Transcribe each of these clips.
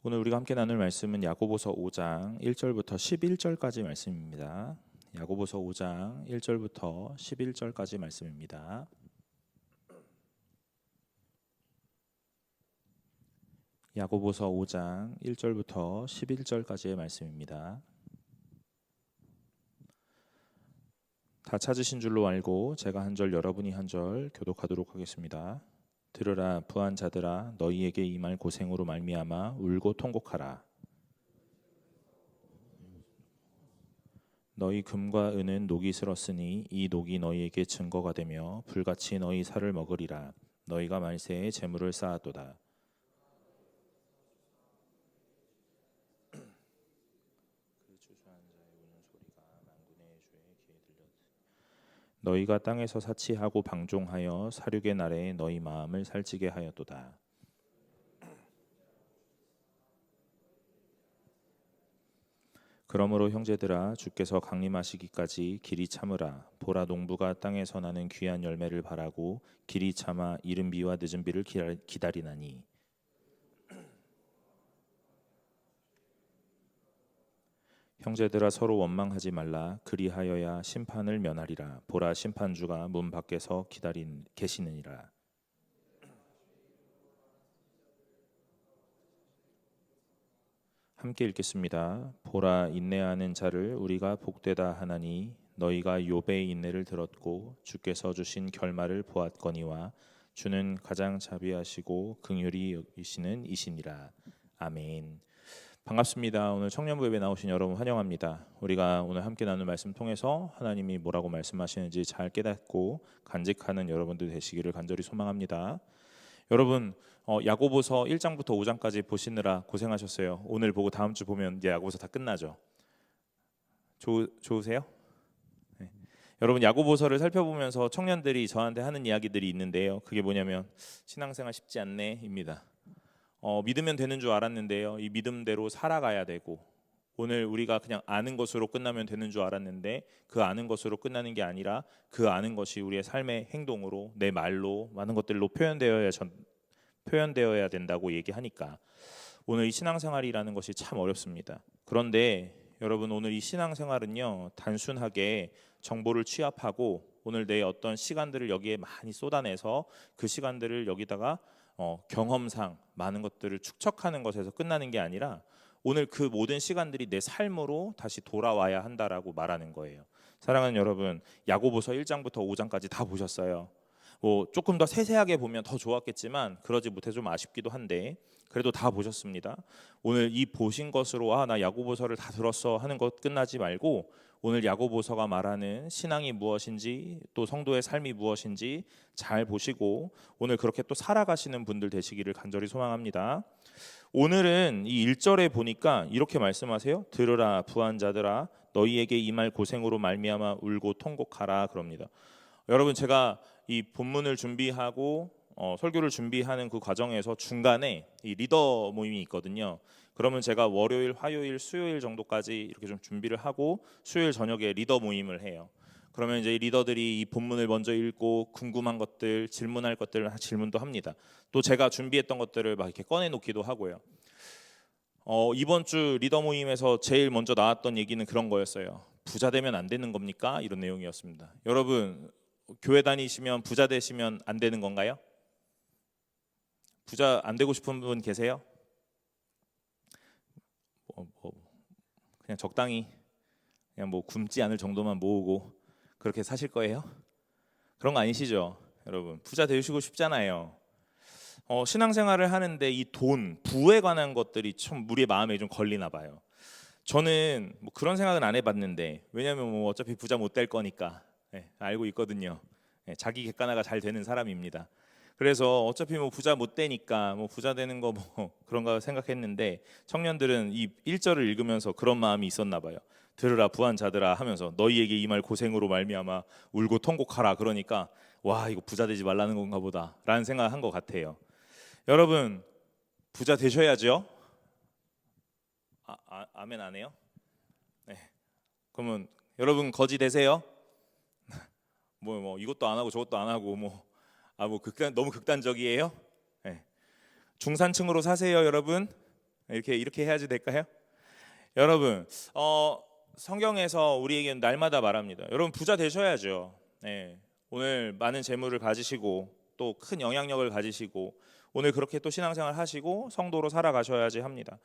오늘 우리가 함께 나눌 말씀은 야고보서 5장 1절부터 11절까지 말씀입니다. 야고보서 5장 1절부터 11절까지 말씀입니다. 야고보서 5장 1절부터 11절까지의 말씀입니다. 다 찾으신 줄로 알고 제가 한 절 여러분이 한 절 교독하도록 하겠습니다. 들으라 부한 자들아 너희에게 임할 고생으로 말미암아 울고 통곡하라. 너희 금과 은은 녹이 슬었으니 이 녹이 너희에게 증거가 되며 불같이 너희 살을 먹으리라. 너희가 말세에 재물을 쌓았도다. 너희가 땅에서 사치하고 방종하여 사륙의 날에 너희 마음을 살찌게 하였도다. 그러므로 형제들아 주께서 강림하시기까지 길이 참으라. 보라 농부가 땅에서 나는 귀한 열매를 바라고 길이 참아 이른 비와 늦은 비를 기다리나니 형제들아 서로 원망하지 말라. 그리하여야 심판을 면하리라. 보라 심판주가 문 밖에서 계시느니라. 함께 읽겠습니다. 보라 인내하는 자를 우리가 복되다 하나니 너희가 욥의 인내를 들었고 주께서 주신 결말을 보았거니와 주는 가장 자비하시고 긍휼히 여기시는 이시니라. 아멘. 반갑습니다. 오늘 청년부 예배 나오신 여러분 환영합니다. 우리가 오늘 함께 나눌 말씀 통해서 하나님이 뭐라고 말씀하시는지 잘 깨닫고 간직하는 여러분들 되시기를 간절히 소망합니다. 여러분 야고보서 1장부터 5장까지 보시느라 고생하셨어요. 오늘 보고 다음 주 보면 이제 야고보서 다 끝나죠. 좋으세요? 네. 여러분 야고보서를 살펴보면서 청년들이 저한테 하는 이야기들이 있는데요. 그게 뭐냐면 신앙생활 쉽지 않네입니다. 믿으면 되는 줄 알았는데요. 이 믿음대로 살아가야 되고 오늘 우리가 그냥 아는 것으로 끝나면 되는 줄 알았는데 그 아는 것으로 끝나는 게 아니라 그 아는 것이 우리의 삶의 행동으로 내 말로 많은 것들로 표현되어야 된다고 얘기하니까 오늘 이 신앙생활이라는 것이 참 어렵습니다. 그런데 여러분 오늘 이 신앙생활은요 단순하게 정보를 취합하고 오늘 내 어떤 시간들을 여기에 많이 쏟아내서 그 시간들을 여기다가 경험상 많은 것들을 축적하는 것에서 끝나는 게 아니라 오늘 그 모든 시간들이 내 삶으로 다시 돌아와야 한다라고 말하는 거예요. 사랑하는 여러분, 야고보서 1장부터 5장까지 다 보셨어요. 조금 더 세세하게 보면 더 좋았겠지만 그러지 못해 좀 아쉽기도 한데 그래도 다 보셨습니다. 오늘 이 보신 것으로 나 야고보서를 다 들었어 하는 것 끝나지 말고 오늘 야고보서가 말하는 신앙이 무엇인지 또 성도의 삶이 무엇인지 잘 보시고 오늘 그렇게 또 살아가시는 분들 되시기를 간절히 소망합니다. 오늘은 이 1절에 보니까 이렇게 말씀하세요. 들으라 부한 자들아 너희에게 임할 고생으로 말미암아 울고 통곡하라 그럽니다. 여러분 제가 이 본문을 준비하고 설교를 준비하는 그 과정에서 중간에 이 리더 모임이 있거든요. 그러면 제가 월요일, 화요일, 수요일 정도까지 이렇게 좀 준비를 하고 수요일 저녁에 리더 모임을 해요. 그러면 이제 리더들이 이 본문을 먼저 읽고 궁금한 것들, 질문할 것들을 질문도 합니다. 또 제가 준비했던 것들을 막 이렇게 꺼내놓기도 하고요. 이번 주 리더 모임에서 제일 먼저 나왔던 얘기는 그런 거였어요. 부자 되면 안 되는 겁니까? 이런 내용이었습니다. 여러분 교회 다니시면 부자 되시면 안 되는 건가요? 부자 안 되고 싶은 분 계세요? 그냥 적당히 그냥 굶지 않을 정도만 모으고 그렇게 사실 거예요? 그런 거 아니시죠? 여러분 부자 되시고 싶잖아요. 신앙생활을 하는데 이 돈, 부에 관한 것들이 참 우리의 마음에 좀 걸리나 봐요. 저는 그런 생각은 안 해봤는데 왜냐하면 어차피 부자 못 될 거니까 알고 있거든요. 자기 객관화가 잘 되는 사람입니다. 그래서 어차피 부자 못 되니까 부자 되는 거 그런가 생각했는데 청년들은 이 1절을 읽으면서 그런 마음이 있었나 봐요. 들으라 부한 자들아 하면서 너희에게 임할 고생으로 말미암아 울고 통곡하라 그러니까 와 이거 부자 되지 말라는 건가 보다 라는 생각을 한 것 같아요. 여러분 부자 되셔야죠. 아멘 안 해요? 네. 그러면 여러분 거지 되세요? 이것도 안 하고 저것도 안 하고 너무 극단적이에요? 네. 중산층으로 사세요, 여러분. 이렇게 해야지 될까요? 여러분, 성경에서 우리에게는 날마다 말합니다. 여러분 부자 되셔야죠. 네, 오늘 많은 재물을 가지시고 또 큰 영향력을 가지시고 오늘 그렇게 또 신앙생활 하시고 성도로 살아가셔야지 합니다.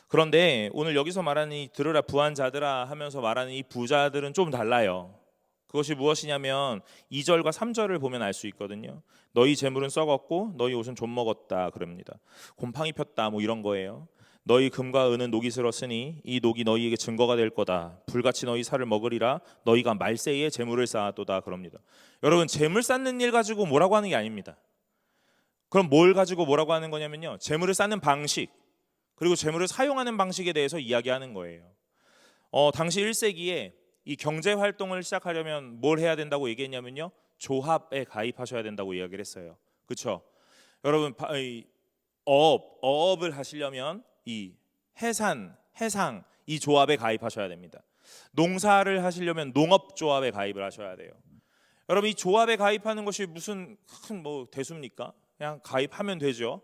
그런데 오늘 여기서 말하는 이 들으라 부한 자들아 하면서 말하는 이 부자들은 좀 달라요. 그것이 무엇이냐면 2절과 3절을 보면 알 수 있거든요. 너희 재물은 썩었고 너희 옷은 좀 먹었다 그럽니다. 곰팡이 폈다 뭐 이런 거예요. 너희 금과 은은 녹이 슬었으니 이 녹이 너희에게 증거가 될 거다. 불같이 너희 살을 먹으리라. 너희가 말세에 재물을 쌓았도다 그럽니다. 여러분 재물 쌓는 일 가지고 뭐라고 하는 게 아닙니다. 그럼 뭘 가지고 뭐라고 하는 거냐면요. 재물을 쌓는 방식 그리고 재물을 사용하는 방식에 대해서 이야기하는 거예요. 당시 1세기에 이 경제 활동을 시작하려면 뭘 해야 된다고 얘기했냐면요. 조합에 가입하셔야 된다고 이야기를 했어요. 그렇죠? 여러분 어업을 하시려면 이 해상 이 조합에 가입하셔야 됩니다. 농사를 하시려면 농업조합에 가입을 하셔야 돼요. 여러분 이 조합에 가입하는 것이 무슨 큰 뭐 대수입니까? 그냥 가입하면 되죠.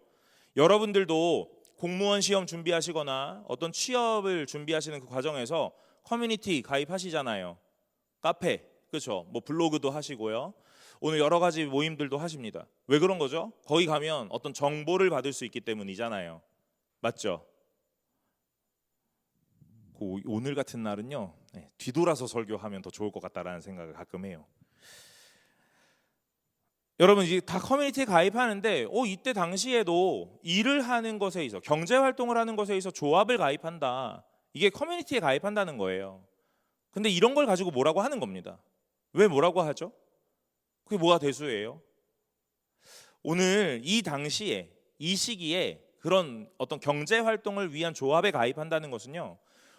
여러분들도 공무원 시험 준비하시거나 어떤 취업을 준비하시는 그 과정에서 커뮤니티 가입하시잖아요. 카페, 그렇죠? 뭐 블로그도 하시고요. 오늘 여러 가지 모임들도 하십니다. 왜 그런 거죠? 거기 가면 어떤 정보를 받을 수 있기 때문이잖아요. 맞죠? 오늘 같은 날은요, 뒤돌아서 설교하면 더 좋을 것 같다라는 생각을 가끔 해요. 여러분 이제 다 커뮤니티에 가입하는데 이때 당시에도 일을 하는 것에 있어 경제 활동을 하는 것에 있어 조합을 가입한다. 이게 커뮤니티에 가입한다는 거예요. 근데 이런 걸 가지고 뭐라고 하는 겁니다. 왜 뭐라고 하죠? 그게 뭐가 대수예요? 오늘 이 당시에 이 시기에 그런 어떤 경제 활동을 위한 조합에 가입한다는 것은요.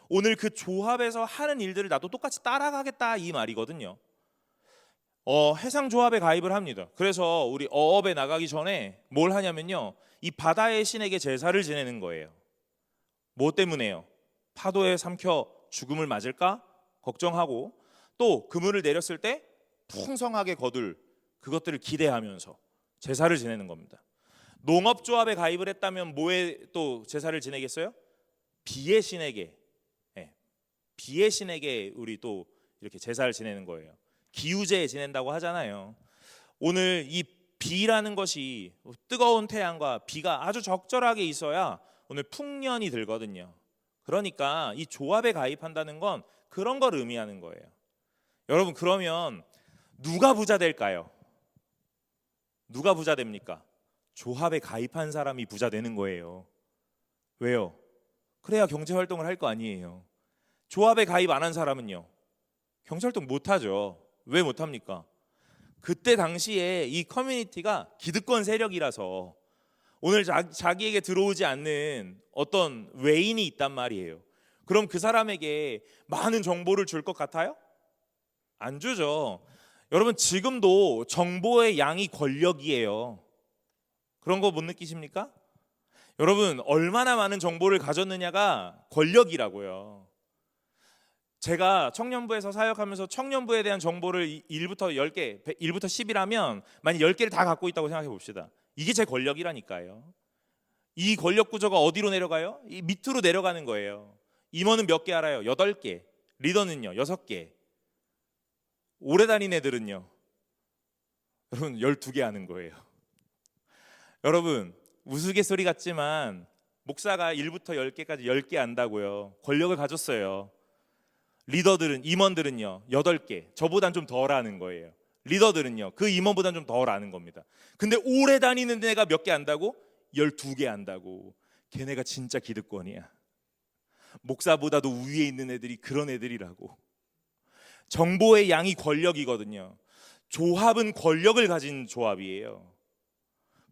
오늘 그 조합에서 하는 일들을 나도 똑같이 따라가겠다 이 말이거든요. 해상 조합에 가입을 합니다. 그래서 우리 어업에 나가기 전에 뭘 하냐면요. 이 바다의 신에게 제사를 지내는 거예요. 뭐 때문에요? 파도에 삼켜 죽음을 맞을까 걱정하고 또 그물을 내렸을 때 풍성하게 거둘 그것들을 기대하면서 제사를 지내는 겁니다. 농업조합에 가입을 했다면 뭐에 또 제사를 지내겠어요? 비의 신에게, 비의 신에게 우리 또 이렇게 제사를 지내는 거예요. 기우제 지낸다고 하잖아요. 오늘 이 비라는 것이 뜨거운 태양과 비가 아주 적절하게 있어야 오늘 풍년이 들거든요. 그러니까 이 조합에 가입한다는 건 그런 걸 의미하는 거예요. 여러분 그러면 누가 부자 될까요? 누가 부자 됩니까? 조합에 가입한 사람이 부자 되는 거예요. 왜요? 그래야 경제 활동을 할 거 아니에요. 조합에 가입 안 한 사람은요. 경제 활동 못 하죠. 왜 못 합니까? 그때 당시에 이 커뮤니티가 기득권 세력이라서 오늘 자기에게 들어오지 않는 어떤 외인이 있단 말이에요. 그럼 그 사람에게 많은 정보를 줄 것 같아요? 안 주죠. 여러분 지금도 정보의 양이 권력이에요. 그런 거 못 느끼십니까? 여러분 얼마나 많은 정보를 가졌느냐가 권력이라고요. 제가 청년부에서 사역하면서 청년부에 대한 정보를 1부터 10개, 1부터 10이라면 만약 10개를 다 갖고 있다고 생각해 봅시다. 이게 제 권력이라니까요. 이 권력 구조가 어디로 내려가요? 이 밑으로 내려가는 거예요. 임원은 몇 개 알아요? 8개. 리더는요? 6개. 오래 다닌 애들은요? 여러분 12개 하는 거예요. 여러분 우스갯소리 같지만 목사가 1부터 10개까지 10개 안다고요. 권력을 가졌어요. 리더들은 임원들은요 8개 저보단 좀 덜 아는 거예요. 리더들은요 그 임원보단 좀 덜 아는 겁니다. 근데 오래 다니는 애가 몇 개 안다고? 12개 안다고. 걔네가 진짜 기득권이야. 목사보다도 위에 있는 애들이 그런 애들이라고. 정보의 양이 권력이거든요. 조합은 권력을 가진 조합이에요.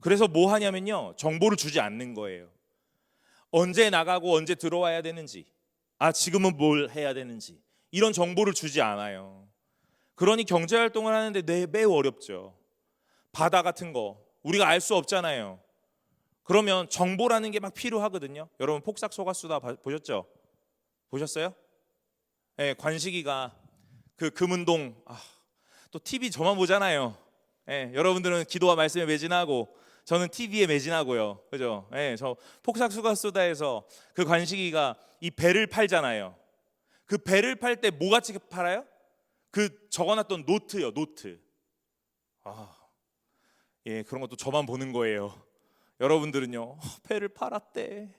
그래서 뭐 하냐면요 정보를 주지 않는 거예요. 언제 나가고 언제 들어와야 되는지, 지금은 뭘 해야 되는지 이런 정보를 주지 않아요. 그러니 경제활동을 하는데 매우 어렵죠. 바다 같은 거 우리가 알 수 없잖아요. 그러면 정보라는 게 막 필요하거든요. 여러분 폭삭 소가수다 보셨죠? 보셨어요? 네, 관식이가 그 금은동 또 TV 저만 보잖아요. 네, 여러분들은 기도와 말씀에 매진하고 저는 TV에 매진하고요. 그죠? 예, 저 폭삭수가수다에서 그 관식이가 이 배를 팔잖아요. 그 배를 팔 때 뭐 같이 팔아요? 그 적어놨던 노트요, 노트. 예, 그런 것도 저만 보는 거예요. 여러분들은요, 배를 팔았대.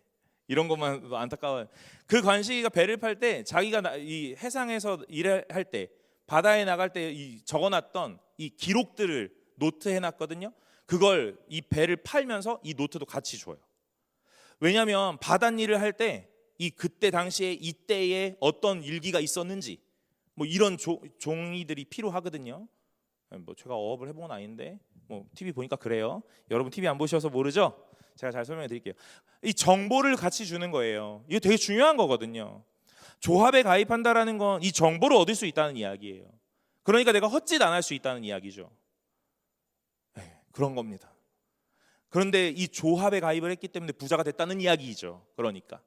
이런 것만 안타까워요. 그 관식이가 배를 팔 때 자기가 이 해상에서 일할 때 바다에 나갈 때 이 적어놨던 이 기록들을 노트해 놨거든요. 그걸 이 배를 팔면서 이 노트도 같이 줘요. 왜냐하면 바닷일을 할 때 이 그때 당시에 이때에 어떤 일기가 있었는지 뭐 이런 종이들이 필요하거든요. 뭐 제가 어업을 해본 건 아닌데 뭐 TV 보니까 그래요. 여러분 TV 안 보셔서 모르죠? 제가 잘 설명해 드릴게요. 이 정보를 같이 주는 거예요. 이게 되게 중요한 거거든요. 조합에 가입한다라는 건 이 정보를 얻을 수 있다는 이야기예요. 그러니까 내가 헛짓 안 할 수 있다는 이야기죠. 네, 그런 겁니다. 그런데 이 조합에 가입을 했기 때문에 부자가 됐다는 이야기죠. 그러니까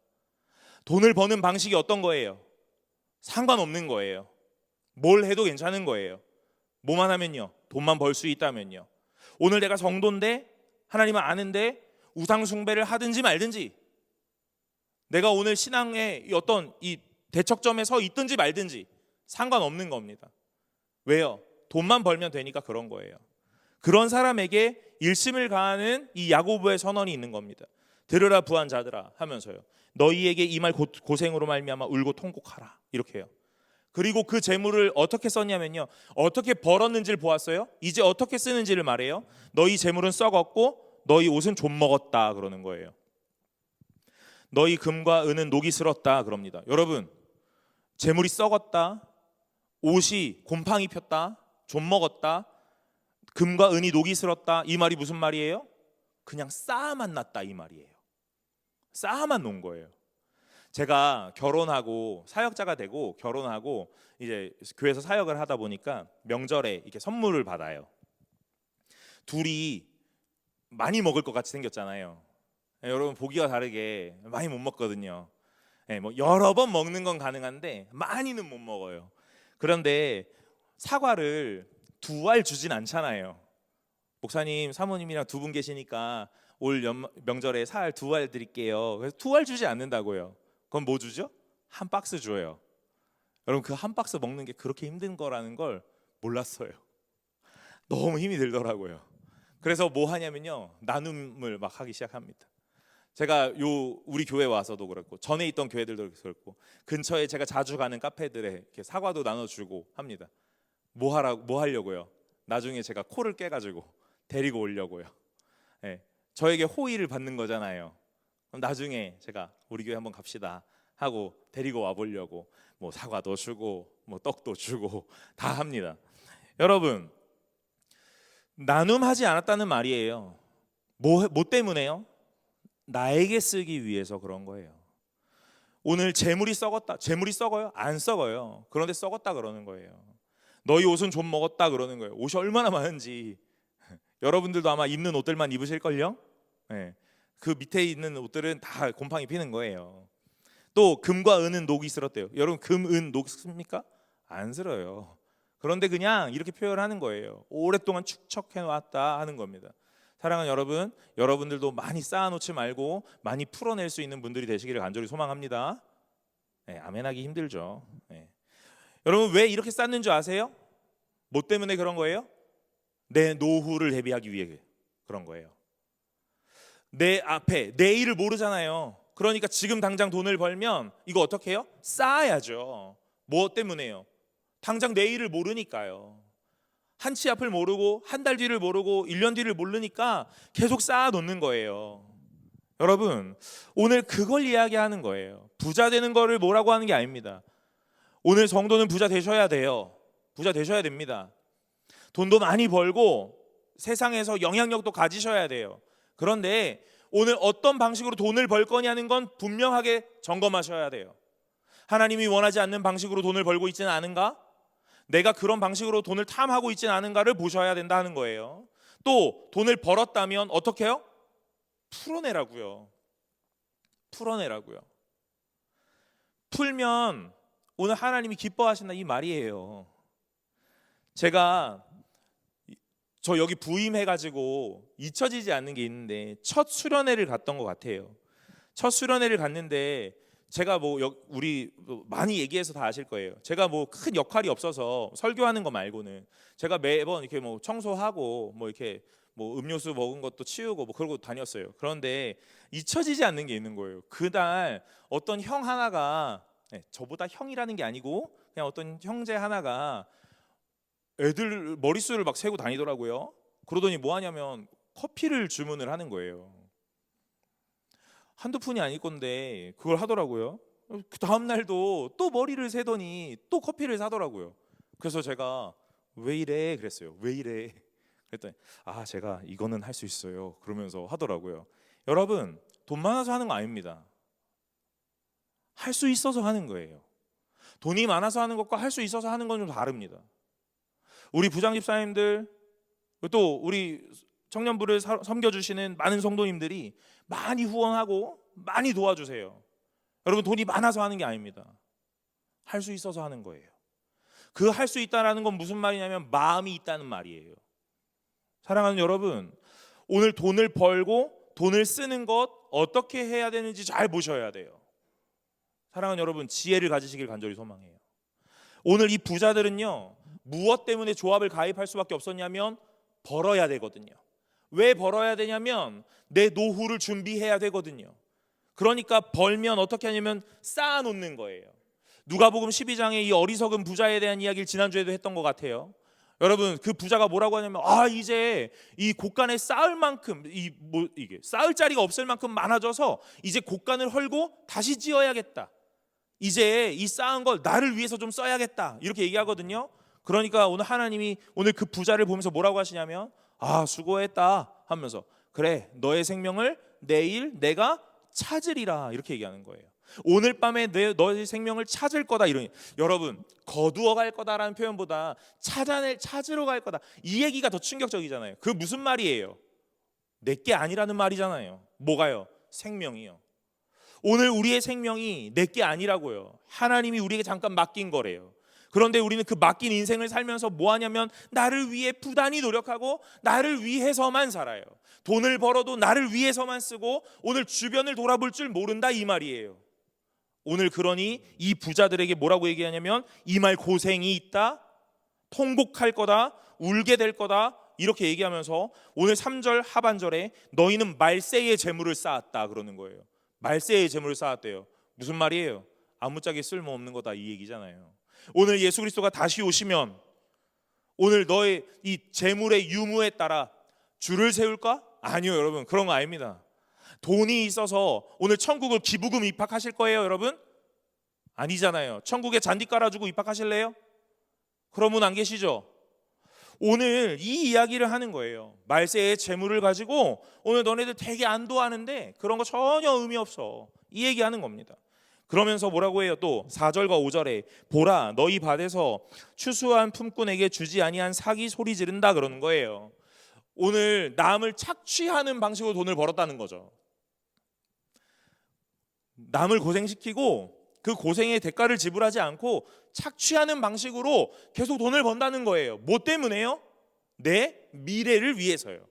돈을 버는 방식이 어떤 거예요? 상관없는 거예요. 뭘 해도 괜찮은 거예요. 뭐만 하면요, 돈만 벌 수 있다면요. 오늘 내가 성도인데 하나님을 아는데 우상 숭배를 하든지 말든지, 내가 오늘 신앙의 어떤 이 대척점에 서 있든지 말든지 상관없는 겁니다. 왜요? 돈만 벌면 되니까 그런 거예요. 그런 사람에게 일심을 가하는 이 야고보의 선언이 있는 겁니다. 들으라 부한 자들아 하면서요, 너희에게 이 말 고생으로 말미암아 울고 통곡하라, 이렇게 해요. 그리고 그 재물을 어떻게 썼냐면요, 어떻게 벌었는지를 보았어요. 이제 어떻게 쓰는지를 말해요. 너희 재물은 썩었고 너희 옷은 좀 먹었다 그러는 거예요. 너희 금과 은은 녹이 슬었다 그럽니다. 여러분, 재물이 썩었다, 옷이 곰팡이 폈다, 좀 먹었다, 금과 은이 녹이 슬었다, 이 말이 무슨 말이에요? 그냥 쌓아만 놨다 이 말이에요. 쌓아만 놓은 거예요. 제가 결혼하고 사역자가 되고 결혼하고 이제 교회에서 사역을 하다 보니까 명절에 이렇게 선물을 받아요. 둘이 많이 먹을 것 같이 생겼잖아요. 여러분, 보기와 다르게 많이 못 먹거든요. 뭐 여러 번 먹는 건 가능한데 많이는 못 먹어요. 그런데 사과를 두 알 주진 않잖아요. 목사님, 사모님이랑 두 분 계시니까 올 명절에 살 두 알 드릴게요. 그래서 두 알 주지 않는다고요. 그럼 뭐 주죠? 한 박스 줘요. 여러분, 그 한 박스 먹는 게 그렇게 힘든 거라는 걸 몰랐어요. 너무 힘이 들더라고요. 그래서 뭐 하냐면요, 나눔을 막 하기 시작합니다. 제가 우리 교회 와서도 그렇고 전에 있던 교회들도 그렇고 근처에 제가 자주 가는 카페들에 이렇게 사과도 나눠주고 합니다. 뭐 하려고요? 나중에 제가 코를 깨가지고 데리고 오려고요. 저에게 호의를 받는 거잖아요. 그럼 나중에 제가 우리 교회 한번 갑시다 하고 데리고 와보려고 뭐 사과도 주고 뭐 떡도 주고 다 합니다. 여러분, 나눔하지 않았다는 말이에요. 뭐 때문에요? 나에게 쓰기 위해서 그런 거예요. 오늘 재물이 썩었다. 재물이 썩어요? 안 썩어요. 그런데 썩었다 그러는 거예요. 너희 옷은 좀 먹었다 그러는 거예요. 옷이 얼마나 많은지 여러분들도 아마 입는 옷들만 입으실걸요? 그 밑에 있는 옷들은 다 곰팡이 피는 거예요. 또 금과 은은 녹이 슬었대요. 여러분, 금, 은, 녹 씁니까? 안 슬어요. 그런데 그냥 이렇게 표현하는 거예요. 오랫동안 축적해 놨다 하는 겁니다. 사랑하는 여러분, 여러분들도 많이 쌓아놓지 말고 많이 풀어낼 수 있는 분들이 되시기를 간절히 소망합니다. 아멘하기 힘들죠. 여러분, 왜 이렇게 쌓는 줄 아세요? 뭐 때문에 그런 거예요? 내 노후를 대비하기 위해 그런 거예요. 내 앞에 내일을 모르잖아요. 그러니까 지금 당장 돈을 벌면 이거 어떻게 해요? 쌓아야죠. 뭐 때문에요? 당장 내일을 모르니까요. 한 치 앞을 모르고 한 달 뒤를 모르고 1년 뒤를 모르니까 계속 쌓아 놓는 거예요. 여러분, 오늘 그걸 이야기하는 거예요. 부자 되는 거를 뭐라고 하는 게 아닙니다. 오늘 성도는 부자 되셔야 돼요. 부자 되셔야 됩니다. 돈도 많이 벌고 세상에서 영향력도 가지셔야 돼요. 그런데 오늘 어떤 방식으로 돈을 벌 거냐는 건 분명하게 점검하셔야 돼요. 하나님이 원하지 않는 방식으로 돈을 벌고 있지는 않은가? 내가 그런 방식으로 돈을 탐하고 있지는 않은가를 보셔야 된다 하는 거예요. 또 돈을 벌었다면 어떻게 해요? 풀어내라고요. 풀어내라고요. 풀면 오늘 하나님이 기뻐하신다 이 말이에요. 제가 저 여기 부임해가지고 잊혀지지 않는 게 있는데 첫 수련회를 갔던 것 같아요. 첫 수련회를 갔는데 제가 우리 많이 얘기해서 다 아실 거예요. 제가 큰 역할이 없어서 설교하는 거 말고는 제가 매번 이렇게 청소하고 이렇게 음료수 먹은 것도 치우고 그러고 다녔어요. 그런데 잊혀지지 않는 게 있는 거예요. 그날 어떤 형 하나가, 저보다 형이라는 게 아니고 그냥 어떤 형제 하나가 애들 머릿수를 막 세고 다니더라고요. 그러더니 뭐 하냐면 커피를 주문을 하는 거예요. 한두 푼이 아닐 건데 그걸 하더라고요. 그 다음 날도 또 머리를 세더니 또 커피를 사더라고요. 그래서 제가 왜 이래 그랬어요. 왜 이래 그랬더니 제가 이거는 할 수 있어요 그러면서 하더라고요. 여러분, 돈 많아서 하는 거 아닙니다. 할 수 있어서 하는 거예요. 돈이 많아서 하는 것과 할 수 있어서 하는 건 좀 다릅니다. 우리 부장 집사님들, 또 우리 청년부를 섬겨주시는 많은 성도님들이 많이 후원하고 많이 도와주세요. 여러분, 돈이 많아서 하는 게 아닙니다. 할 수 있어서 하는 거예요. 그 할 수 있다라는 건 무슨 말이냐면 마음이 있다는 말이에요. 사랑하는 여러분, 오늘 돈을 벌고 돈을 쓰는 것 어떻게 해야 되는지 잘 보셔야 돼요. 사랑하는 여러분, 지혜를 가지시길 간절히 소망해요. 오늘 이 부자들은요, 무엇 때문에 조합을 가입할 수밖에 없었냐면 벌어야 되거든요. 왜 벌어야 되냐면 내 노후를 준비해야 되거든요. 그러니까 벌면 어떻게 하냐면 쌓아놓는 거예요. 누가복음 12장에 이 어리석은 부자에 대한 이야기를 지난주에도 했던 것 같아요. 여러분, 그 부자가 뭐라고 하냐면 이제 이 곳간에 쌓을 만큼 이게 쌓을 자리가 없을 만큼 많아져서 이제 곳간을 헐고 다시 지어야겠다. 이제 이 쌓은 걸 나를 위해서 좀 써야겠다. 이렇게 얘기하거든요. 그러니까 오늘 하나님이 오늘 그 부자를 보면서 뭐라고 하시냐면 수고했다 하면서 그래, 너의 생명을 내일 내가 찾으리라 이렇게 얘기하는 거예요. 오늘 밤에 너의 생명을 찾을 거다. 여러분, 거두어 갈 거다라는 표현보다 찾으러 갈 거다, 이 얘기가 더 충격적이잖아요. 그 무슨 말이에요? 내게 아니라는 말이잖아요. 뭐가요? 생명이요. 오늘 우리의 생명이 내게 아니라고요. 하나님이 우리에게 잠깐 맡긴 거래요. 그런데 우리는 그 맡긴 인생을 살면서 뭐 하냐면 나를 위해 부단히 노력하고 나를 위해서만 살아요. 돈을 벌어도 나를 위해서만 쓰고 오늘 주변을 돌아볼 줄 모른다, 이 말이에요. 오늘 그러니 이 부자들에게 뭐라고 얘기하냐면 이 말 고생이 있다, 통곡할 거다, 울게 될 거다 이렇게 얘기하면서 오늘 3절 하반절에 너희는 말세의 재물을 쌓았다 그러는 거예요. 말세의 재물을 쌓았대요. 무슨 말이에요? 아무짝에 쓸모없는 거다, 이 얘기잖아요. 오늘 예수 그리스도가 다시 오시면 오늘 너의 이 재물의 유무에 따라 줄을 세울까? 아니요, 여러분, 그런 거 아닙니다. 돈이 있어서 오늘 천국을 기부금 입학하실 거예요, 여러분? 아니잖아요. 천국에 잔디 깔아주고 입학하실래요? 그런 분 안 계시죠? 오늘 이 이야기를 하는 거예요. 말세의 재물을 가지고 오늘 너네들 되게 안도하는데 그런 거 전혀 의미 없어, 이 얘기하는 겁니다. 그러면서 뭐라고 해요? 또 4절과 5절에 보라, 너희 밭에서 추수한 품꾼에게 주지 아니한 삭이 소리 지른다 그러는 거예요. 오늘 남을 착취하는 방식으로 돈을 벌었다는 거죠. 남을 고생시키고 그 고생의 대가를 지불하지 않고 착취하는 방식으로 계속 돈을 번다는 거예요. 뭐 때문에요? 내 미래를 위해서요.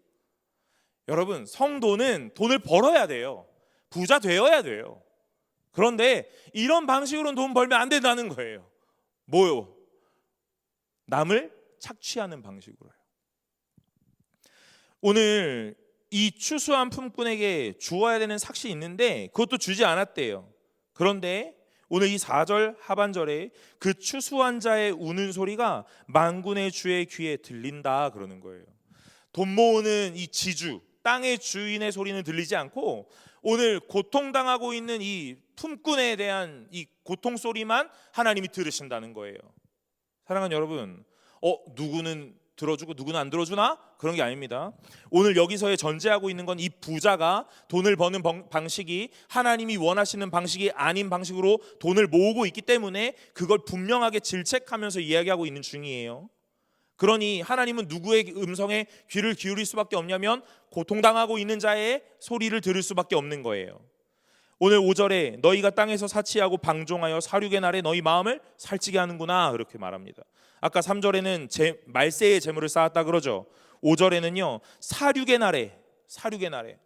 여러분, 성도는 돈을 벌어야 돼요. 부자 되어야 돼요. 그런데 이런 방식으로는 돈 벌면 안 된다는 거예요. 뭐요? 남을 착취하는 방식으로요. 오늘 이 추수한 품꾼에게 주어야 되는 삭시 있는데 그것도 주지 않았대요. 그런데 오늘 이 4절 하반절에 그 추수한 자의 우는 소리가 만군의 주의 귀에 들린다 그러는 거예요. 돈 모으는 이 지주, 땅의 주인의 소리는 들리지 않고 오늘 고통당하고 있는 이 품꾼에 대한 이 고통 소리만 하나님이 들으신다는 거예요. 사랑하는 여러분, 누구는 들어주고 누구는 안 들어주나? 그런 게 아닙니다. 오늘 여기서의 전제하고 있는 건 이 부자가 돈을 버는 방식이 하나님이 원하시는 방식이 아닌 방식으로 돈을 모으고 있기 때문에 그걸 분명하게 질책하면서 이야기하고 있는 중이에요. 그러니 하나님은 누구의 음성에 귀를 기울일 수밖에 없냐면 고통당하고 있는 자의 소리를 들을 수밖에 없는 거예요. 오늘 5절에 너희가 땅에서 사치하고 방종하여 사륙의 날에 너희 마음을 살찌게 하는구나 그렇게 말합니다. 아까 3절에는 말세의 재물을 쌓았다 그러죠. 5절에는요 사륙의 날에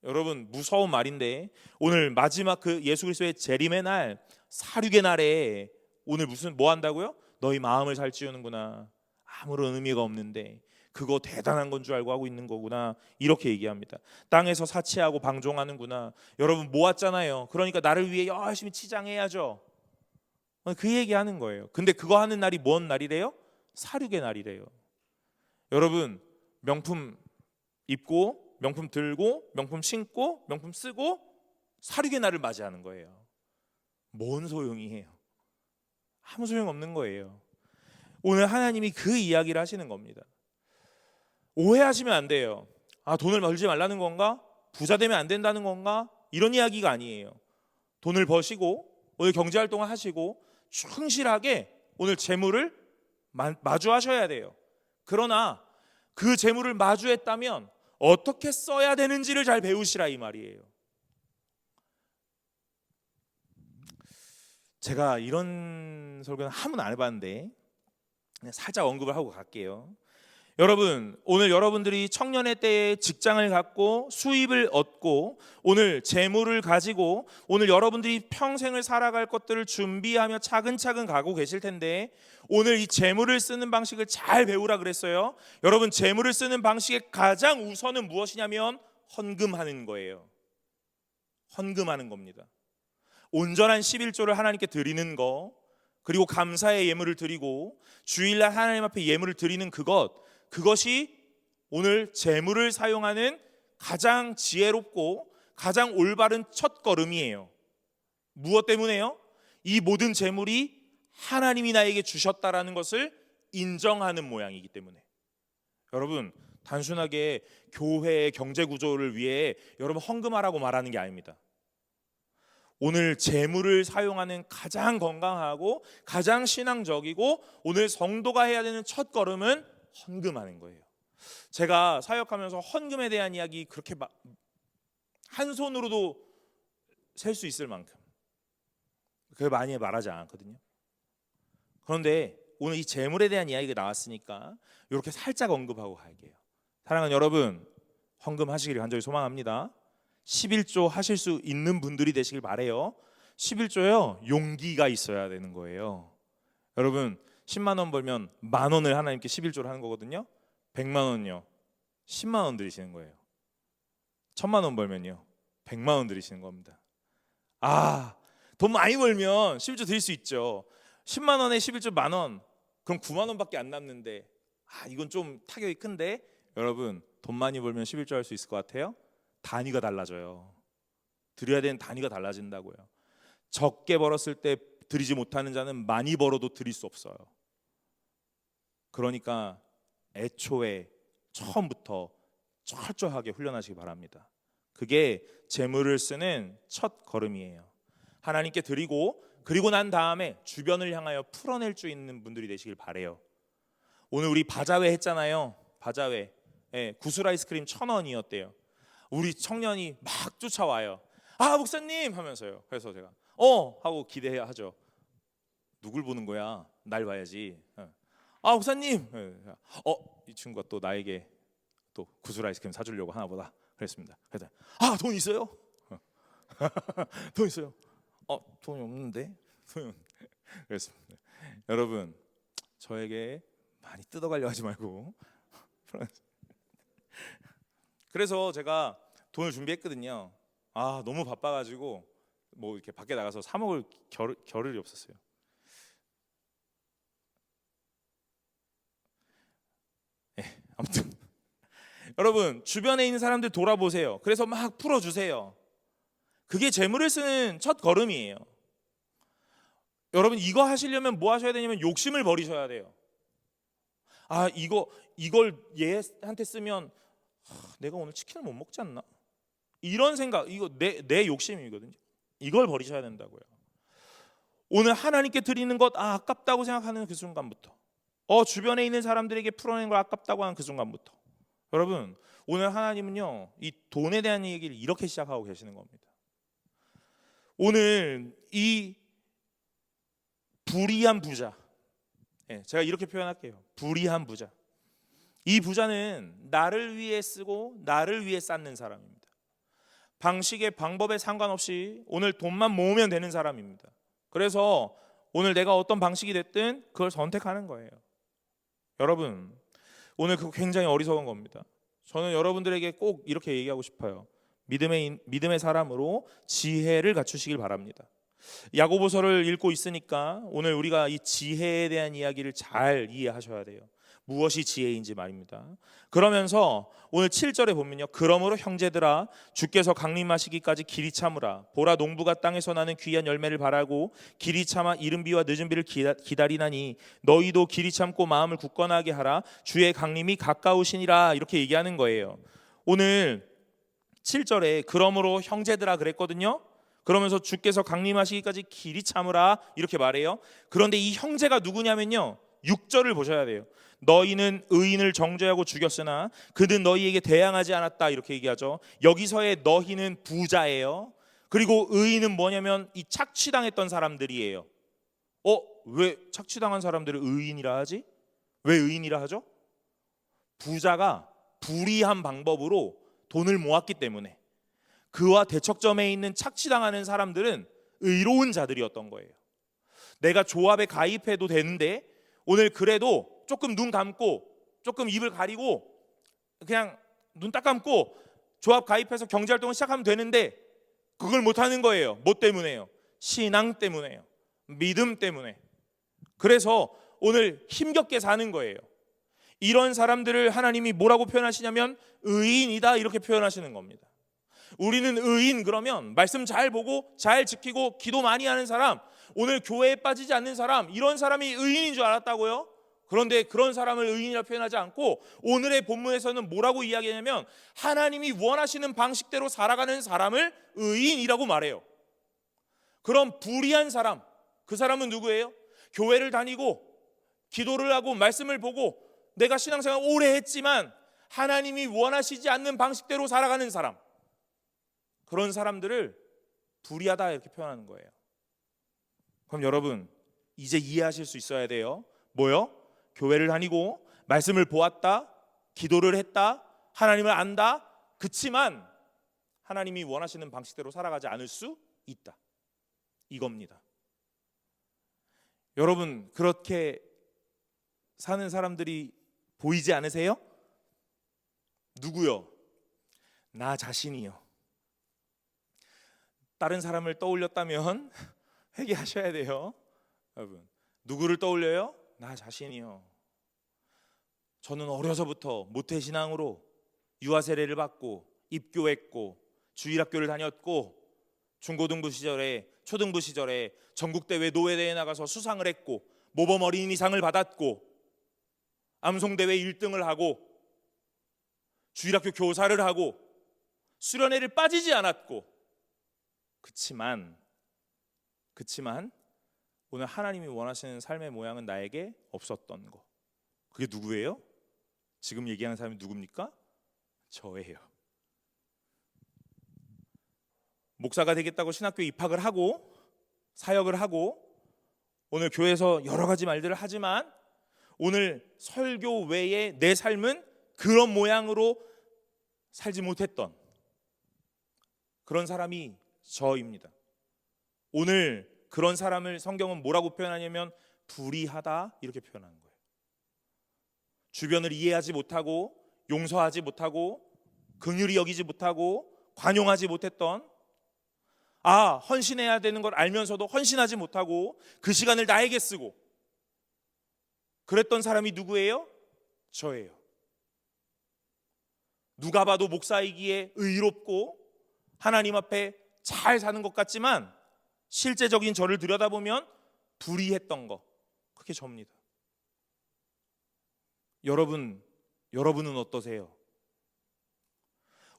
여러분 무서운 말인데 오늘 마지막 그 예수 그리스도의 재림의 날 사륙의 날에 오늘 무슨 뭐 한다고요? 너희 마음을 살찌우는구나. 아무런 의미가 없는데 그거 대단한 건 줄 알고 하고 있는 거구나. 이렇게 얘기합니다. 땅에서 사치하고 방종하는구나. 여러분 모았잖아요. 그러니까 나를 위해 열심히 치장해야죠. 그 얘기하는 거예요. 근데 그거 하는 날이 뭔 날이래요? 사륙의 날이래요. 여러분 명품 입고 명품 들고 명품 신고 명품 쓰고 사륙의 날을 맞이하는 거예요. 뭔 소용이에요? 아무 소용 없는 거예요. 오늘 하나님이 그 이야기를 하시는 겁니다. 오해하시면 안 돼요. 돈을 벌지 말라는 건가? 부자 되면 안 된다는 건가? 이런 이야기가 아니에요. 돈을 버시고 오늘 경제활동을 하시고 충실하게 오늘 재물을 마주하셔야 돼요. 그러나 그 재물을 마주했다면 어떻게 써야 되는지를 잘 배우시라 이 말이에요. 제가 이런 설교는 한 번 안 해봤는데 그냥 살짝 언급을 하고 갈게요. 여러분 오늘 여러분들이 청년의 때에 직장을 갖고 수입을 얻고 오늘 재물을 가지고 오늘 여러분들이 평생을 살아갈 것들을 준비하며 차근차근 가고 계실 텐데 오늘 이 재물을 쓰는 방식을 잘 배우라 그랬어요. 여러분 재물을 쓰는 방식의 가장 우선은 무엇이냐면 헌금하는 거예요. 헌금하는 겁니다. 온전한 11조를 하나님께 드리는 거, 그리고 감사의 예물을 드리고 주일날 하나님 앞에 예물을 드리는 그것이 오늘 재물을 사용하는 가장 지혜롭고 가장 올바른 첫걸음이에요. 무엇 때문에요? 이 모든 재물이 하나님이 나에게 주셨다라는 것을 인정하는 모양이기 때문에. 여러분 단순하게 교회의 경제 구조를 위해 여러분 헌금하라고 말하는 게 아닙니다. 오늘 재물을 사용하는 가장 건강하고 가장 신앙적이고 오늘 성도가 해야 되는 첫 걸음은 헌금하는 거예요. 제가 사역하면서 헌금에 대한 이야기 그렇게 한 손으로도 셀 수 있을 만큼 그걸 많이 말하지 않았거든요. 그런데 오늘 이 재물에 대한 이야기가 나왔으니까 이렇게 살짝 언급하고 갈게요. 사랑하는 여러분 헌금하시기를 간절히 소망합니다. 11조 하실 수 있는 분들이 되시길 바래요. 11조요 용기가 있어야 되는 거예요. 여러분 10만 원 벌면 만 원을 하나님께 11조를 하는 거거든요. 100만 원요 10만 원 드리시는 거예요. 1000만 원 벌면요 100만 원 드리시는 겁니다. 돈 많이 벌면 11조 드릴 수 있죠. 10만 원에 11조 만 원 그럼 9만 원밖에 안 남는데 이건 좀 타격이 큰데 여러분 돈 많이 벌면 11조 할 수 있을 것 같아요? 단위가 달라져요. 드려야 되는 단위가 달라진다고요. 적게 벌었을 때 드리지 못하는 자는 많이 벌어도 드릴 수 없어요. 그러니까 애초에 처음부터 철저하게 훈련하시기 바랍니다. 그게 재물을 쓰는 첫 걸음이에요. 하나님께 드리고 그리고 난 다음에 주변을 향하여 풀어낼 수 있는 분들이 되시길 바래요. 오늘 우리 바자회 했잖아요. 바자회 구슬 아이스크림 1,000원이었대요. 우리 청년이 막 쫓아와요. 목사님 하면서요. 그래서 제가 하고 기대하죠. 누굴 보는 거야? 날 봐야지. 목사님. 이 친구가 또 나에게 또 구슬 아이스크림 사주려고 하나 보다. 그랬습니다. 그래서 돈 있어요? 돈 있어요. 돈이 없는데. 그랬습니다. 여러분 저에게 많이 뜯어가려 하지 말고. 그래서 제가 돈을 준비했거든요. 너무 바빠가지고 뭐 이렇게 밖에 나가서 사 먹을 겨를이 없었어요. 아무튼 여러분 주변에 있는 사람들 돌아보세요. 그래서 막 풀어주세요. 그게 재물을 쓰는 첫 걸음이에요. 여러분 이거 하시려면 뭐 하셔야 되냐면 욕심을 버리셔야 돼요. 이걸 얘한테 쓰면 내가 오늘 치킨을 못 먹지 않나? 이런 생각, 이거 내 욕심이거든요. 이걸 버리셔야 된다고요. 오늘 하나님께 드리는 것 아깝다고 생각하는 그 순간부터 주변에 있는 사람들에게 풀어내는 걸 아깝다고 하는 그 순간부터 여러분 오늘 하나님은요 이 돈에 대한 얘기를 이렇게 시작하고 계시는 겁니다. 오늘 이 불의한 부자 제가 이렇게 표현할게요. 불의한 부자 이 부자는 나를 위해 쓰고 나를 위해 쌓는 사람입니다. 방식에 방법에 상관없이 오늘 돈만 모으면 되는 사람입니다. 그래서 오늘 내가 어떤 방식이 됐든 그걸 선택하는 거예요. 여러분, 오늘 그거 굉장히 어리석은 겁니다. 저는 여러분들에게 꼭 이렇게 얘기하고 싶어요. 믿음의 사람으로 지혜를 갖추시길 바랍니다. 야고보서를 읽고 있으니까 오늘 우리가 이 지혜에 대한 이야기를 잘 이해하셔야 돼요. 무엇이 지혜인지 말입니다. 그러면서 오늘 7절에 보면요, 그러므로 형제들아 주께서 강림하시기까지 길이 참으라. 보라, 농부가 땅에서 나는 귀한 열매를 바라고 길이 참아 이른 비와 늦은 비를 기다리나니 너희도 길이 참고 마음을 굳건하게 하라. 주의 강림이 가까우시니라. 이렇게 얘기하는 거예요. 오늘 7절에 그러므로 형제들아 그랬거든요. 그러면서 주께서 강림하시기까지 길이 참으라 이렇게 말해요. 그런데 이 형제가 누구냐면요, 6절을 보셔야 돼요. 너희는 의인을 정죄하고 죽였으나 그는 너희에게 대항하지 않았다 이렇게 얘기하죠. 여기서의 너희는 부자예요. 그리고 의인은 뭐냐면 이 착취당했던 사람들이에요. 왜 착취당한 사람들을 의인이라 하지? 왜 의인이라 하죠? 부자가 불의한 방법으로 돈을 모았기 때문에 그와 대척점에 있는 착취당하는 사람들은 의로운 자들이었던 거예요. 내가 조합에 가입해도 되는데 오늘 그래도 조금 눈 감고 조금 입을 가리고 그냥 눈 딱 감고 조합 가입해서 경제활동을 시작하면 되는데 그걸 못하는 거예요. 뭐 때문에요? 신앙 때문에요. 믿음 때문에. 그래서 오늘 힘겹게 사는 거예요. 이런 사람들을 하나님이 뭐라고 표현하시냐면 의인이다 이렇게 표현하시는 겁니다. 우리는 의인 그러면 말씀 잘 보고 잘 지키고 기도 많이 하는 사람, 오늘 교회에 빠지지 않는 사람, 이런 사람이 의인인 줄 알았다고요? 그런데 그런 사람을 의인이라 표현하지 않고 오늘의 본문에서는 뭐라고 이야기하냐면 하나님이 원하시는 방식대로 살아가는 사람을 의인이라고 말해요. 그럼 불의한 사람, 그 사람은 누구예요? 교회를 다니고 기도를 하고 말씀을 보고 내가 신앙생활 오래 했지만 하나님이 원하시지 않는 방식대로 살아가는 사람, 그런 사람들을 불의하다 이렇게 표현하는 거예요. 그럼 여러분 이제 이해하실 수 있어야 돼요. 뭐요? 교회를 다니고 말씀을 보았다, 기도를 했다, 하나님을 안다. 그치만 하나님이 원하시는 방식대로 살아가지 않을 수 있다. 이겁니다. 여러분 그렇게 사는 사람들이 보이지 않으세요? 누구요? 나 자신이요. 다른 사람을 떠올렸다면 회개하셔야 돼요. 여러분 누구를 떠올려요? 나 자신이요. 저는 어려서부터 모태신앙으로 유아 세례를 받고 입교했고 주일학교를 다녔고 중고등부 시절에 초등부 시절에 전국대회 노회대회에 나가서 수상을 했고 모범 어린이상을 받았고 암송대회 1등을 하고 주일학교 교사를 하고 수련회를 빠지지 않았고 그치만 오늘 하나님이 원하시는 삶의 모양은 나에게 없었던 거. 그게 누구예요? 지금 얘기하는 사람이 누굽니까? 저예요. 목사가 되겠다고 신학교에 입학을 하고 사역을 하고 오늘 교회에서 여러 가지 말들을 하지만 오늘 설교 외에 내 삶은 그런 모양으로 살지 못했던 그런 사람이 저입니다. 오늘 그런 사람을 성경은 뭐라고 표현하냐면 불의하다 이렇게 표현하는 거예요. 주변을 이해하지 못하고 용서하지 못하고 긍휼히 여기지 못하고 관용하지 못했던, 헌신해야 되는 걸 알면서도 헌신하지 못하고 그 시간을 나에게 쓰고 그랬던 사람이 누구예요? 저예요. 누가 봐도 목사이기에 의롭고 하나님 앞에 잘 사는 것 같지만 실제적인 저를 들여다보면 불의했던 거, 그게 접니다. 여러분은 어떠세요?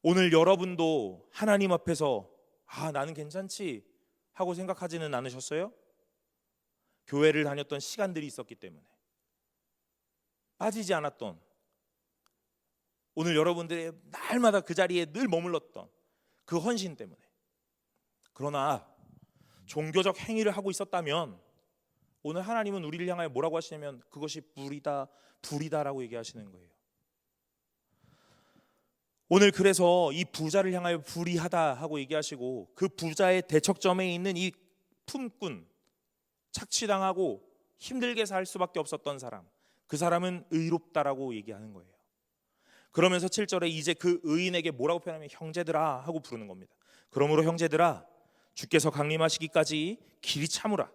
오늘 여러분도 하나님 앞에서 나는 괜찮지 하고 생각하지는 않으셨어요? 교회를 다녔던 시간들이 있었기 때문에 빠지지 않았던, 오늘 여러분들의 날마다 그 자리에 늘 머물렀던 그 헌신 때문에. 그러나 종교적 행위를 하고 있었다면 오늘 하나님은 우리를 향하여 뭐라고 하시냐면 그것이 불이다라고 얘기하시는 거예요. 오늘 그래서 이 부자를 향하여 불의하다 하고 얘기하시고, 그 부자의 대척점에 있는 이 품꾼, 착취당하고 힘들게 살 수밖에 없었던 사람, 그 사람은 의롭다라고 얘기하는 거예요. 그러면서 7절에 이제 그 의인에게 뭐라고 표현하면 형제들아 하고 부르는 겁니다. 그러므로 형제들아, 주께서 강림하시기까지 길이 참으라.